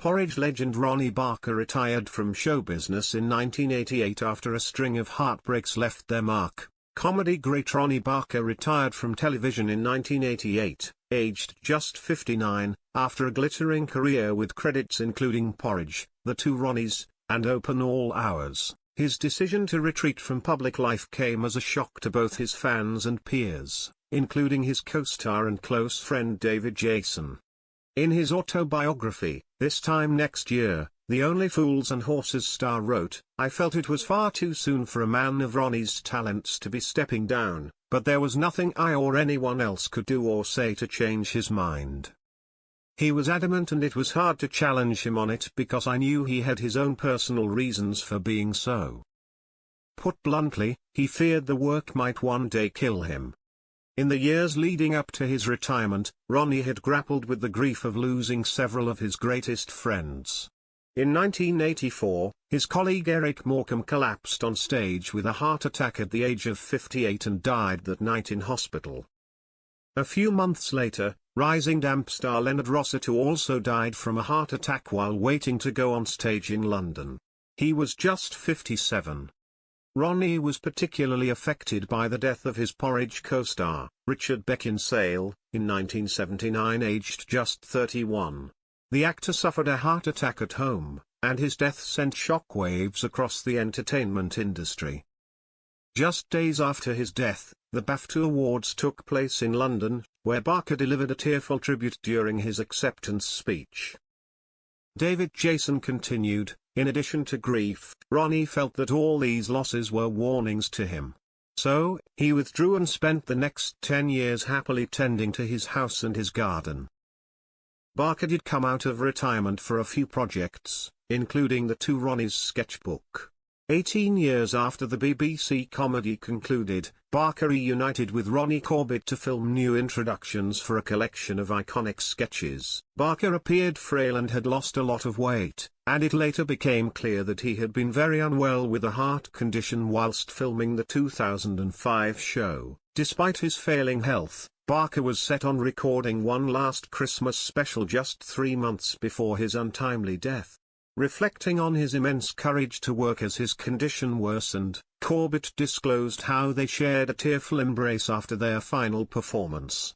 Porridge legend Ronnie Barker retired from show business in 1988 after a string of heartbreaks left their mark. Comedy great Ronnie Barker retired from television in 1988, aged just 59, after a glittering career with credits including Porridge, The Two Ronnies, and Open All Hours. His decision to retreat from public life came as a shock to both his fans and peers, including his co-star and close friend David Jason. In his autobiography, This Time Next Year, the Only Fools and Horses star wrote, "I felt it was far too soon for a man of Ronnie's talents to be stepping down, but there was nothing I or anyone else could do or say to change his mind. He was adamant and it was hard to challenge him on it because I knew he had his own personal reasons for being so. Put bluntly, he feared the work might one day kill him." In the years leading up to his retirement, Ronnie had grappled with the grief of losing several of his greatest friends. In 1984, his colleague Eric Morecambe collapsed on stage with a heart attack at the age of 58 and died that night in hospital. A few months later, rising damp star Leonard Rossiter also died from a heart attack while waiting to go on stage in London. He was just 57. Ronnie was particularly affected by the death of his Porridge co-star, Richard Beckinsale, in 1979 aged just 31. The actor suffered a heart attack at home, and his death sent shockwaves across the entertainment industry. Just days after his death, the BAFTA Awards took place in London, where Barker delivered a tearful tribute during his acceptance speech. David Jason continued, "In addition to grief, Ronnie felt that all these losses were warnings to him. So, he withdrew and spent the next 10 years happily tending to his house and his garden." Barker did come out of retirement for a few projects, including The Two Ronnies sketchbook. 18 years after the BBC comedy concluded, Barker reunited with Ronnie Corbett to film new introductions for a collection of iconic sketches. Barker appeared frail and had lost a lot of weight, and it later became clear that he had been very unwell with a heart condition whilst filming the 2005 show. Despite his failing health, Barker was set on recording one last Christmas special just 3 months before his untimely death. Reflecting on his immense courage to work as his condition worsened, Corbett disclosed how they shared a tearful embrace after their final performance.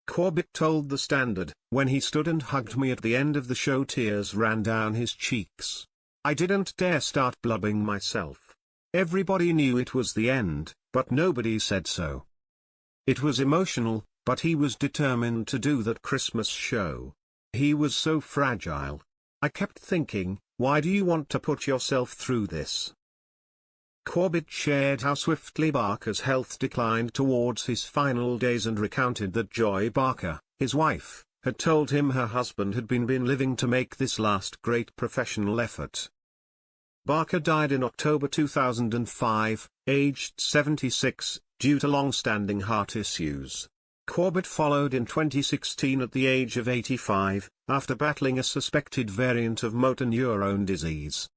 Corbett told The Standard, "When he stood and hugged me at the end of the show, tears ran down his cheeks. I didn't dare start blubbing myself. Everybody knew it was the end, but nobody said so. It was emotional, but he was determined to do that Christmas show. He was so fragile. I kept thinking, why do you want to put yourself through this?" Corbett shared how swiftly Barker's health declined towards his final days and recounted that Joy Barker, his wife, had told him her husband had been living to make this last great professional effort. Barker died in October 2005, aged 76, due to long-standing heart issues. Corbett followed in 2016 at the age of 85, after battling a suspected variant of motor neurone disease.